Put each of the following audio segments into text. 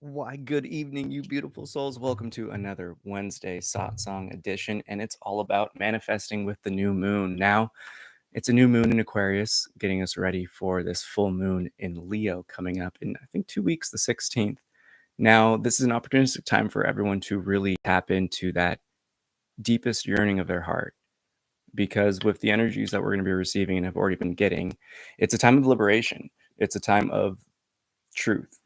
Why, good evening, you beautiful souls. Welcome to another Wednesday Satsang edition, and it's all about manifesting with the new moon. Now, it's a new moon in Aquarius, getting us ready for this full moon in Leo coming up in, I think, 2 weeks, the 16th. Now, this is an opportunistic time for everyone to really tap into that deepest yearning of their heart, because with the energies that we're going to be receiving and have already been getting, it's a time of liberation. It's a time of truth.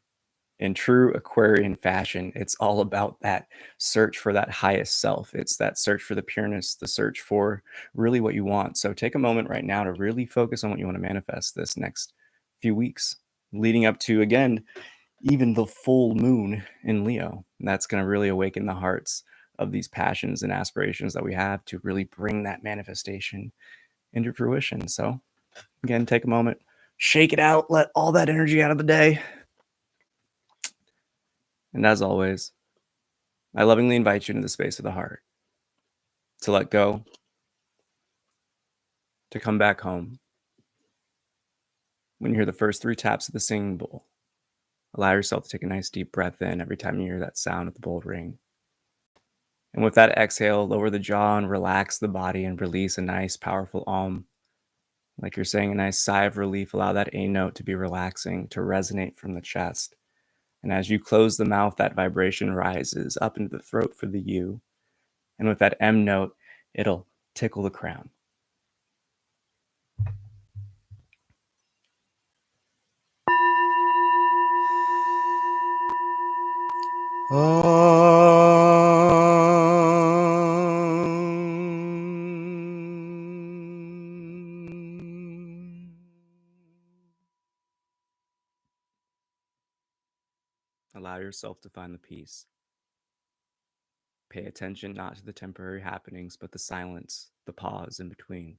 In true Aquarian fashion, it's all about that search for that highest self. It's that search for the pureness, the search for really what you want. So take a moment right now to really focus on what you want to manifest this next few weeks, leading up to, again, even the full moon in Leo. And that's going to really awaken the hearts of these passions and aspirations that we have to really bring that manifestation into fruition. So again, take a moment, shake it out, let all that energy out of the day. And as always, I lovingly invite you into the space of the heart, to let go, to come back home. When you hear the first 3 taps of the singing bowl, allow yourself to take a nice deep breath in every time you hear that sound of the bowl ring. And with that exhale, lower the jaw and relax the body and release a nice, powerful Om. Like you're saying a nice sigh of relief, allow that A note to be relaxing, to resonate from the chest. And as you close the mouth, that vibration rises up into the throat for the U. And with that M note, it'll tickle the crown. Allow yourself to find the peace. Pay attention not to the temporary happenings, but the silence, the pause in between.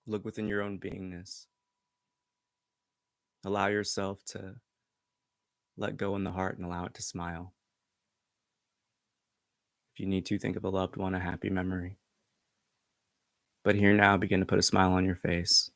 Look within your own beingness. Allow yourself to let go in the heart and allow it to smile. If you need to, think of a loved one, a happy memory. But here now, begin to put a smile on your face.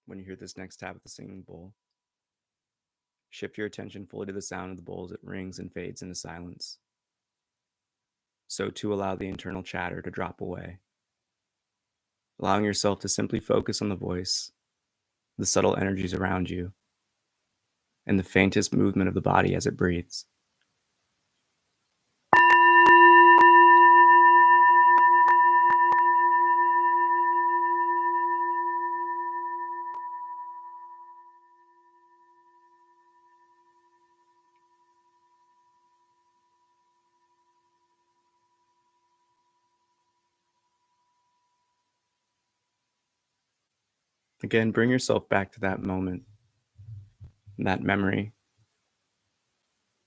When you hear this next tap of the singing bowl, shift your attention fully to the sound of the bowl as it rings and fades into silence. So too allow the internal chatter to drop away, allowing yourself to simply focus on the voice, the subtle energies around you, and the faintest movement of the body as it breathes. Again, bring yourself back to that moment, that memory,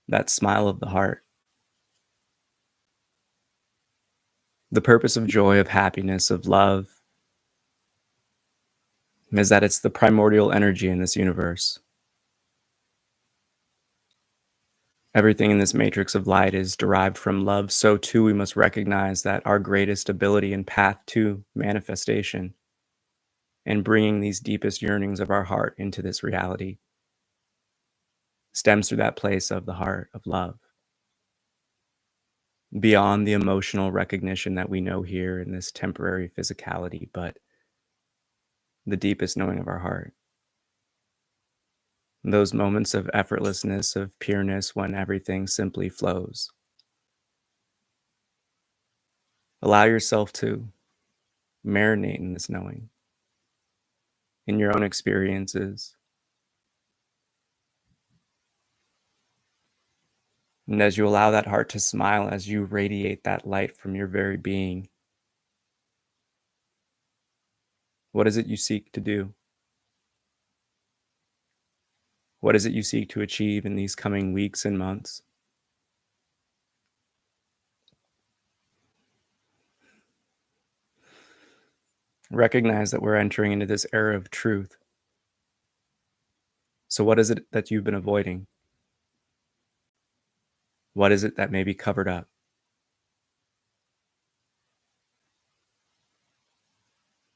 that smile of the heart. The purpose of joy, of happiness, of love is that it's the primordial energy in this universe. Everything in this matrix of light is derived from love. So too, we must recognize that our greatest ability and path to manifestation and bringing these deepest yearnings of our heart into this reality stems through that place of the heart of love, beyond the emotional recognition that we know here in this temporary physicality, but the deepest knowing of our heart. Those moments of effortlessness, of pureness, when everything simply flows. Allow yourself to marinate in this knowing, in your own experiences. And as you allow that heart to smile, as you radiate that light from your very being, What is it you seek to do? What is it you seek to achieve in these coming weeks and months? Recognize that we're entering into this era of truth. So what is it that you've been avoiding? What is it that may be covered up?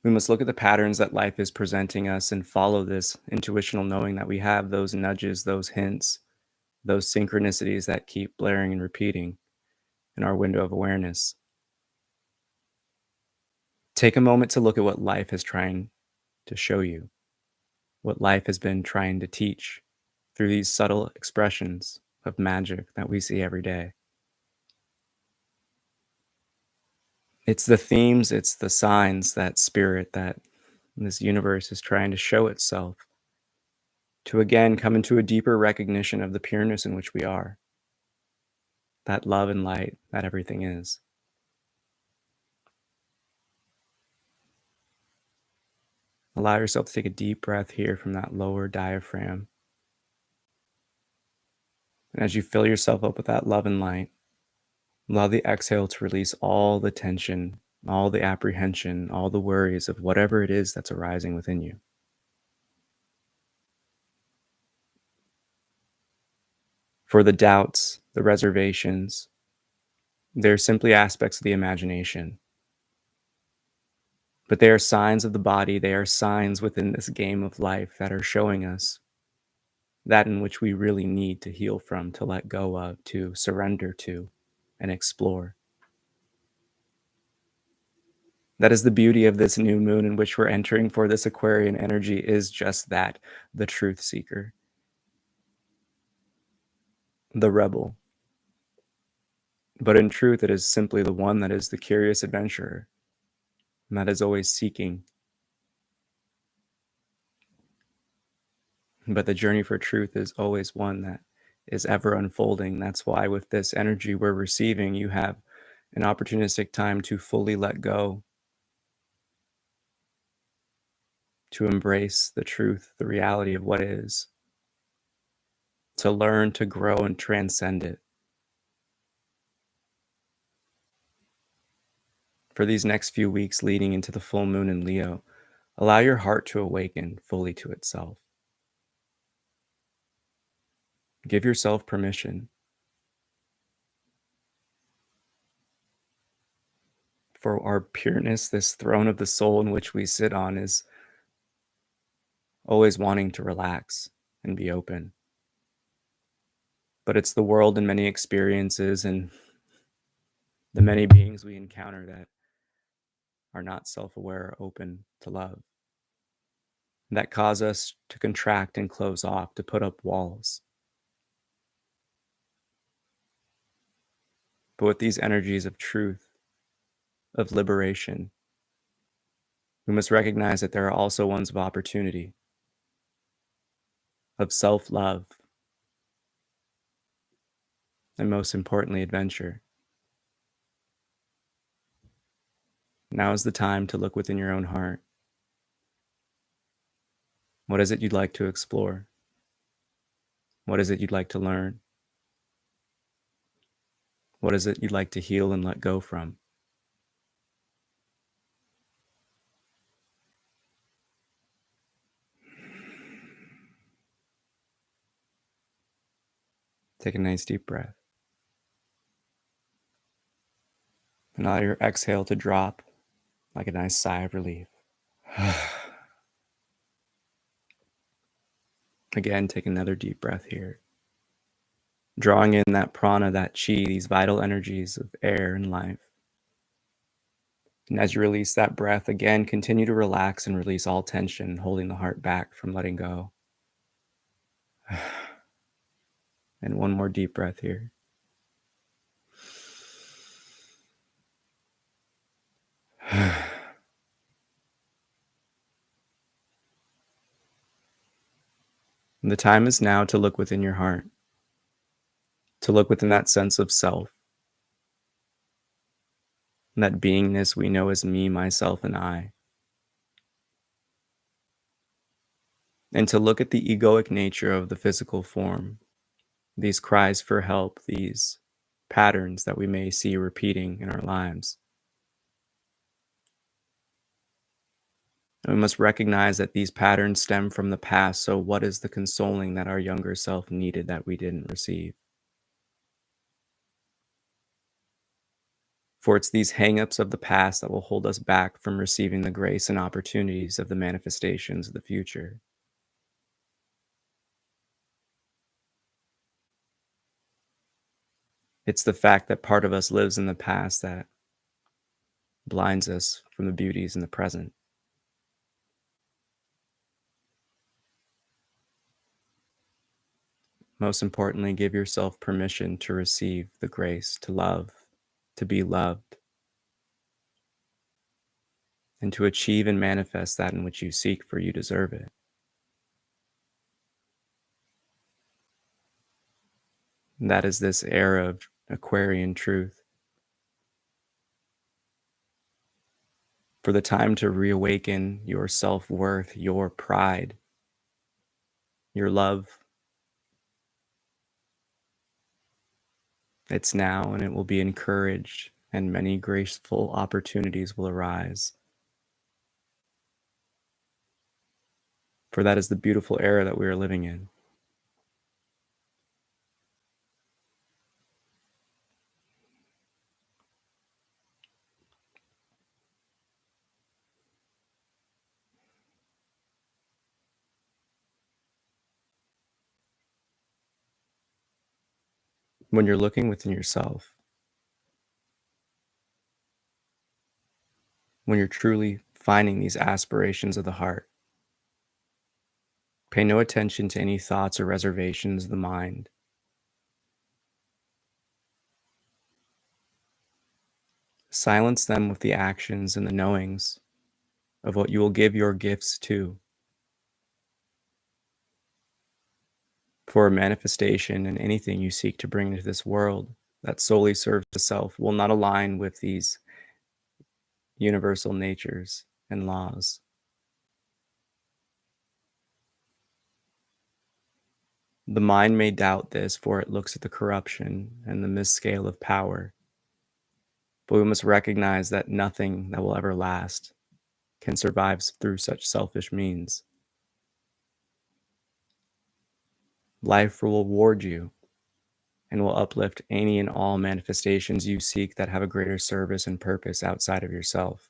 We must look at the patterns that life is presenting us and follow this intuitional knowing that we have those nudges, those hints, those synchronicities that keep blaring and repeating in our window of awareness. Take a moment to look at what life is trying to show you, what life has been trying to teach through these subtle expressions of magic that we see every day. It's the themes, it's the signs, that spirit that this universe is trying to show itself to again come into a deeper recognition of the pureness in which we are, that love and light that everything is. Allow yourself to take a deep breath here from that lower diaphragm. And as you fill yourself up with that love and light, allow the exhale to release all the tension, all the apprehension, all the worries of whatever it is that's arising within you. For the doubts, the reservations, they're simply aspects of the imagination. But they are signs of the body, they are signs within this game of life that are showing us that in which we really need to heal from, to let go of, to surrender to, and explore. That is the beauty of this new moon in which we're entering for this Aquarian energy, is just that, the truth seeker, the rebel. But in truth, it is simply the one that is the curious adventurer, and that is always seeking. But the journey for truth is always one that is ever unfolding. That's why with this energy we're receiving, you have an opportunistic time to fully let go, to embrace the truth, the reality of what is, to learn, to grow, and transcend it. For these next few weeks leading into the full moon in Leo, allow your heart to awaken fully to itself. Give yourself permission. For our pureness, this throne of the soul in which we sit on, is always wanting to relax and be open. But it's the world and many experiences and the many beings we encounter that are not self-aware or open to love, that cause us to contract and close off, to put up walls. But with these energies of truth, of liberation, we must recognize that there are also ones of opportunity, of self-love, and most importantly, adventure. Now is the time to look within your own heart. What is it you'd like to explore? What is it you'd like to learn? What is it you'd like to heal and let go from? Take a nice deep breath. And allow your exhale to drop like a nice sigh of relief. Again, take another deep breath here. Drawing in that prana, that chi, these vital energies of air and life. And as you release that breath, again, continue to relax and release all tension, holding the heart back from letting go. And one more deep breath here. And the time is now to look within your heart, to look within that sense of self, that beingness we know as me, myself, and I. and to look at the egoic nature of the physical form, these cries for help, these patterns that we may see repeating in our lives. And we must recognize that these patterns stem from the past, so what is the consoling that our younger self needed that we didn't receive? For it's these hang-ups of the past that will hold us back from receiving the grace and opportunities of the manifestations of the future. It's the fact that part of us lives in the past that blinds us from the beauties in the present. Most importantly, give yourself permission to receive the grace, to love, to be loved, and to achieve and manifest that in which you seek, for you deserve it. And that is this era of Aquarian truth. For the time to reawaken your self-worth, your pride, your love. It's now, and it will be encouraged, and many graceful opportunities will arise. For that is the beautiful era that we are living in. When you're looking within yourself, when you're truly finding these aspirations of the heart, pay no attention to any thoughts or reservations of the mind. Silence them with the actions and the knowings of what you will give your gifts to. For a manifestation and anything you seek to bring into this world that solely serves the self will not align with these universal natures and laws. The mind may doubt this, for it looks at the corruption and the misscale of power. But we must recognize that nothing that will ever last can survive through such selfish means. Life will reward you and will uplift any and all manifestations you seek that have a greater service and purpose outside of yourself.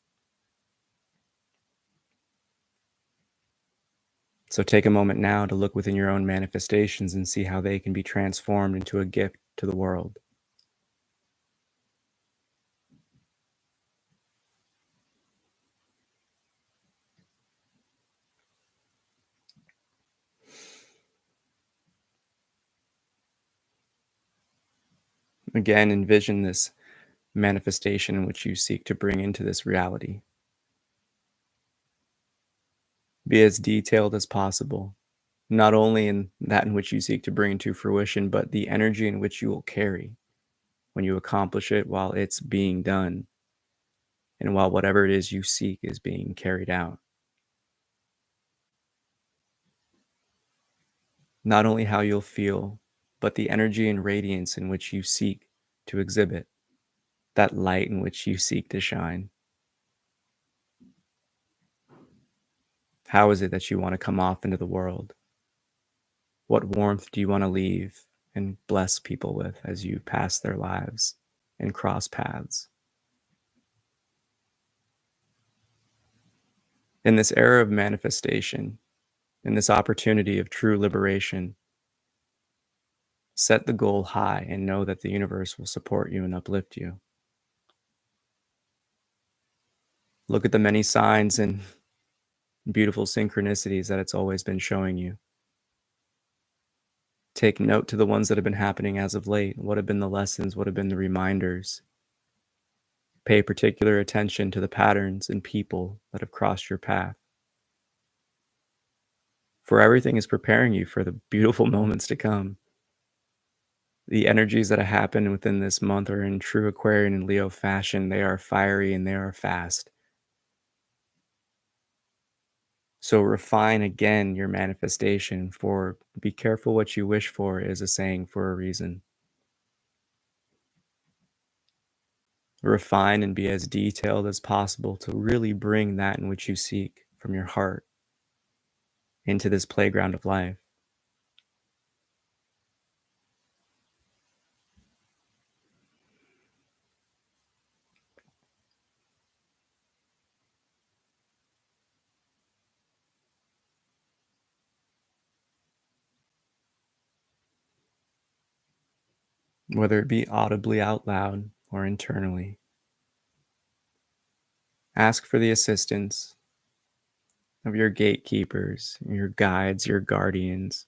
So take a moment now to look within your own manifestations and see how they can be transformed into a gift to the world. Again, envision this manifestation in which you seek to bring into this reality. Be as detailed as possible, not only in that in which you seek to bring into fruition, but the energy in which you will carry when you accomplish it while it's being done, and while whatever it is you seek is being carried out. Not only how you'll feel, but the energy and radiance in which you seek to exhibit, that light in which you seek to shine. How is it that you want to come off into the world? What warmth do you want to leave and bless people with as you pass their lives and cross paths? In this era of manifestation, in this opportunity of true liberation, set the goal high and know that the universe will support you and uplift you. Look at the many signs and beautiful synchronicities that it's always been showing you. Take note to the ones that have been happening as of late. What have been the lessons? What have been the reminders? Pay particular attention to the patterns and people that have crossed your path. For everything is preparing you for the beautiful moments to come. The energies that have happened within this month are in true Aquarian and Leo fashion. They are fiery and they are fast. So refine again your manifestation, for be careful what you wish for is a saying for a reason. Refine and be as detailed as possible to really bring that in which you seek from your heart into this playground of life. Whether it be audibly out loud or internally, ask for the assistance of your gatekeepers, your guides, your guardians,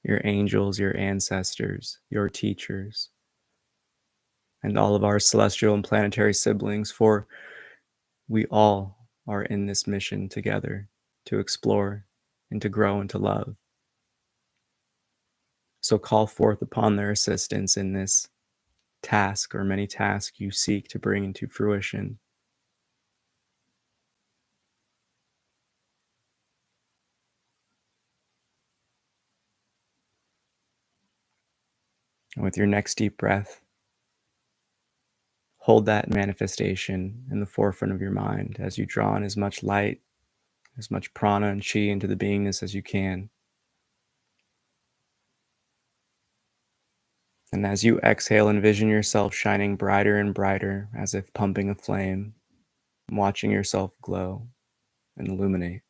your angels, your ancestors, your teachers, and all of our celestial and planetary siblings, for we all are in this mission together to explore and to grow and to love. So call forth upon their assistance in this task or many tasks you seek to bring into fruition. And with your next deep breath, hold that manifestation in the forefront of your mind as you draw in as much light, as much prana and chi into the beingness as you can. And as you exhale, envision yourself shining brighter and brighter as if pumping a flame, watching yourself glow and illuminate.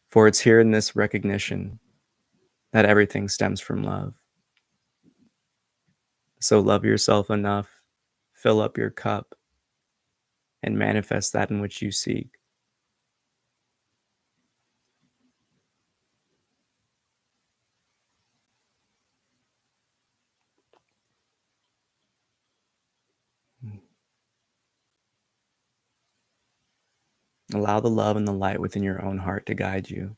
For it's here in this recognition that everything stems from love. So love yourself enough, fill up your cup, and manifest that in which you seek. Allow the love and the light within your own heart to guide you.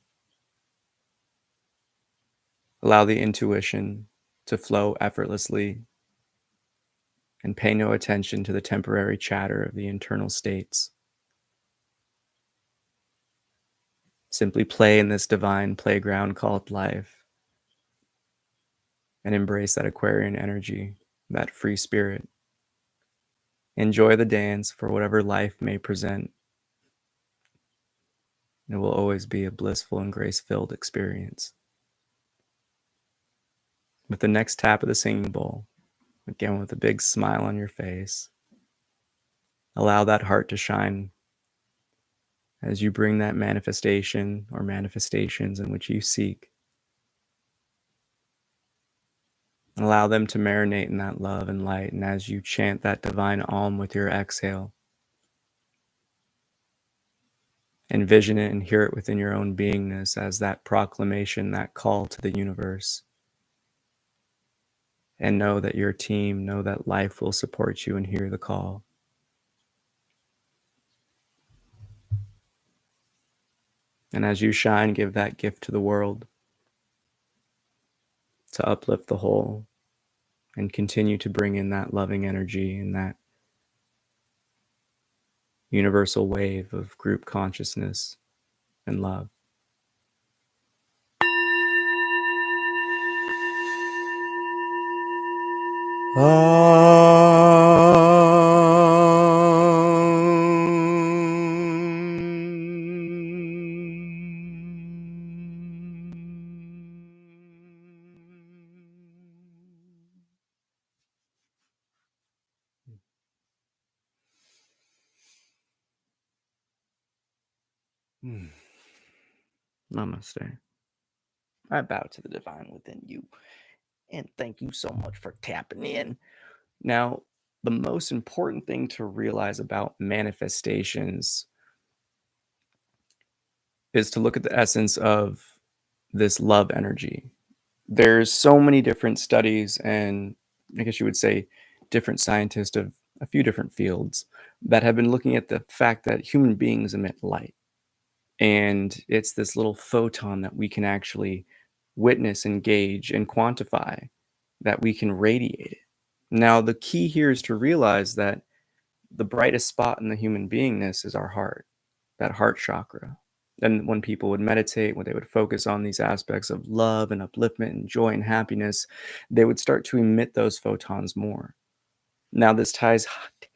Allow the intuition to flow effortlessly, and pay no attention to the temporary chatter of the internal states. Simply play in this divine playground called life and embrace that Aquarian energy, that free spirit. Enjoy the dance for whatever life may present. It will always be a blissful and grace-filled experience. With the next tap of the singing bowl, again with a big smile on your face, allow that heart to shine as you bring that manifestation or manifestations in which you seek. Allow them to marinate in that love and light, and as you chant that divine Om with your exhale, envision it and hear it within your own beingness as that proclamation, that call to the universe. And know that your team, know that life will support you and hear the call. And as you shine, give that gift to the world to uplift the whole and continue to bring in that loving energy and that universal wave of group consciousness and love. Namaste. I bow to the divine within you, and thank you so much for tapping in. Now, the most important thing to realize about manifestations is to look at the essence of this love energy. There's so many different studies, and I guess you would say different scientists of a few different fields that have been looking at the fact that human beings emit light. And it's this little photon that we can actually witness, engage, and quantify, that we can radiate it. Now, the key here is to realize that the brightest spot in the human beingness is our heart, that heart chakra. And when people would meditate, when they would focus on these aspects of love and upliftment and joy and happiness, they would start to emit those photons more. Now, this ties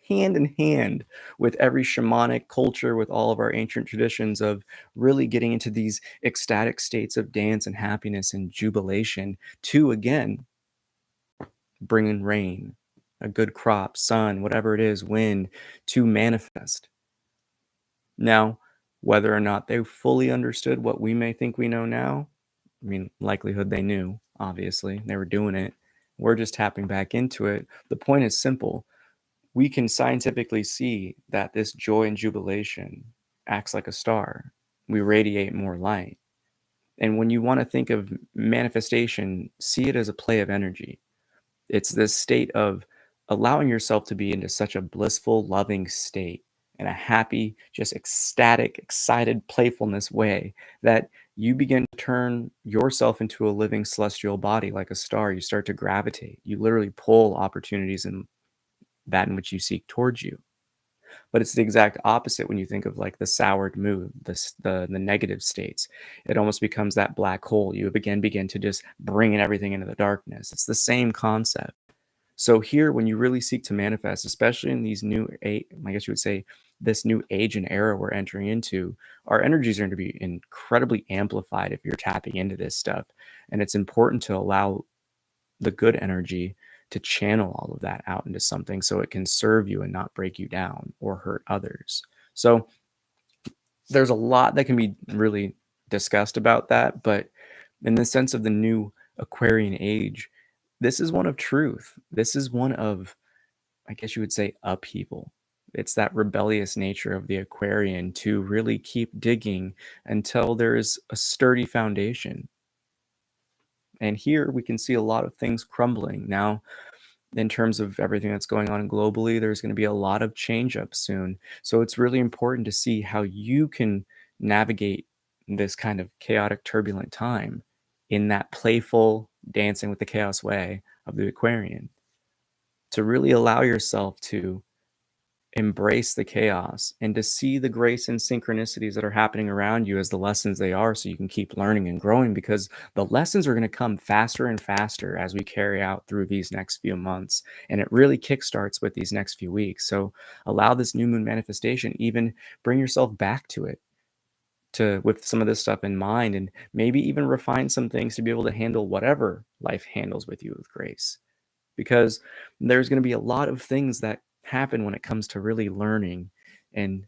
hand in hand with every shamanic culture, with all of our ancient traditions of really getting into these ecstatic states of dance and happiness and jubilation to, again, bring in rain, a good crop, sun, whatever it is, wind, to manifest. Now, whether or not they fully understood what we may think we know now, I mean, likelihood they knew, obviously. They were doing it. We're just tapping back into it. The point is simple. We can scientifically see that this joy and jubilation acts like a star. We radiate more light. And when you want to think of manifestation, see it as a play of energy. It's this state of allowing yourself to be into such a blissful, loving state in a happy, just ecstatic, excited playfulness way that you begin to turn yourself into a living celestial body like a star. You start to gravitate. You literally pull opportunities in that in which you seek towards you. But it's the exact opposite when you think of like the soured mood, the negative states. It almost becomes that black hole. You again begin to just bring in everything into the darkness. It's the same concept. So here, when you really seek to manifest, especially in these I guess you would say, this new age and era we're entering into, our energies are going to be incredibly amplified if you're tapping into this stuff. And it's important to allow the good energy to channel all of that out into something so it can serve you and not break you down or hurt others. So there's a lot that can be really discussed about that, but in the sense of the new Aquarian age, this is one of truth. This is one of, I guess you would say, upheaval. It's that rebellious nature of the Aquarian to really keep digging until there's a sturdy foundation. And here we can see a lot of things crumbling. Now, in terms of everything that's going on globally, there's going to be a lot of change up soon. So it's really important to see how you can navigate this kind of chaotic, turbulent time in that playful, dancing with the chaos way of the Aquarian, to really allow yourself to embrace the chaos and to see the grace and synchronicities that are happening around you as the lessons they are, so you can keep learning and growing, because the lessons are going to come faster and faster as we carry out through these next few months. And it really kickstarts with these next few weeks. So allow this new moon manifestation, even bring yourself back to it, to with some of this stuff in mind, and maybe even refine some things to be able to handle whatever life handles with you with grace, because there's going to be a lot of things that happen when it comes to really learning. And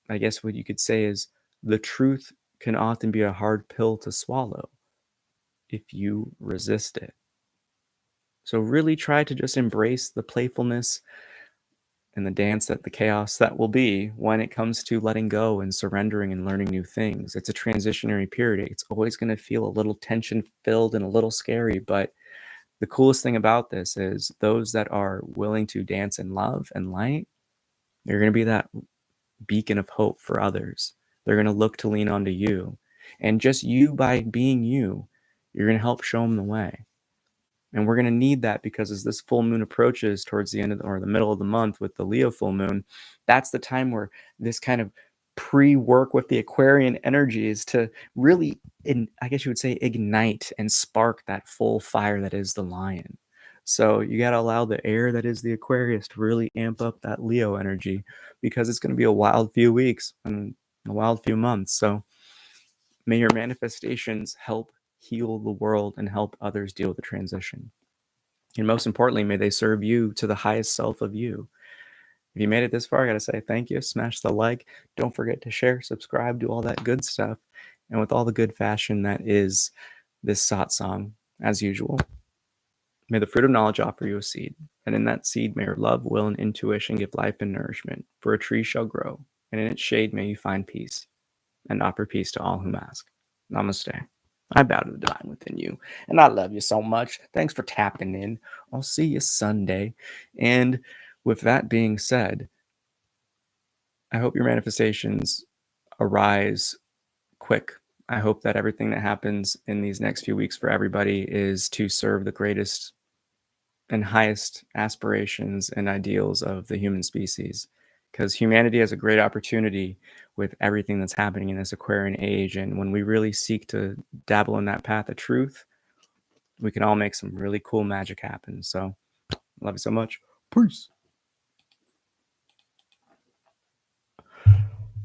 I guess what you could say is the truth can often be a hard pill to swallow if you resist it. So really try to just embrace the playfulness and the dance, that the chaos that will be when it comes to letting go and surrendering and learning new things. It's a transitionary period. It's always going to feel a little tension filled and a little scary, but the coolest thing about this is those that are willing to dance in love and light, they're going to be that beacon of hope for others. They're going to look to lean onto you. And just you, by being you, you're going to help show them the way. And we're going to need that, because as this full moon approaches towards the end of or the middle of the month with the Leo full moon, that's the time where this kind of pre-work with the Aquarian energies to really, I guess you would say, ignite and spark that full fire that is the lion. So you got to allow the air that is the Aquarius to really amp up that Leo energy, because it's going to be a wild few weeks and a wild few months. So may your manifestations help heal the world and help others deal with the transition. And most importantly, may they serve you to the highest self of you. If you made it this far, I got to say thank you. Smash the like. Don't forget to share, subscribe, do all that good stuff. And with all the good fashion that is this satsang, as usual, may the fruit of knowledge offer you a seed. And in that seed, may your love, will, and intuition give life and nourishment. For a tree shall grow, and in its shade may you find peace, and offer peace to all whom ask. Namaste. I bow to the divine within you, and I love you so much. Thanks for tapping in. I'll see you Sunday. And with that being said, I hope your manifestations arise quick. I hope that everything that happens in these next few weeks for everybody is to serve the greatest and highest aspirations and ideals of the human species. because humanity has a great opportunity with everything that's happening in this Aquarian age. And when we really seek to dabble in that path of truth, we can all make some really cool magic happen. So love you so much. Peace.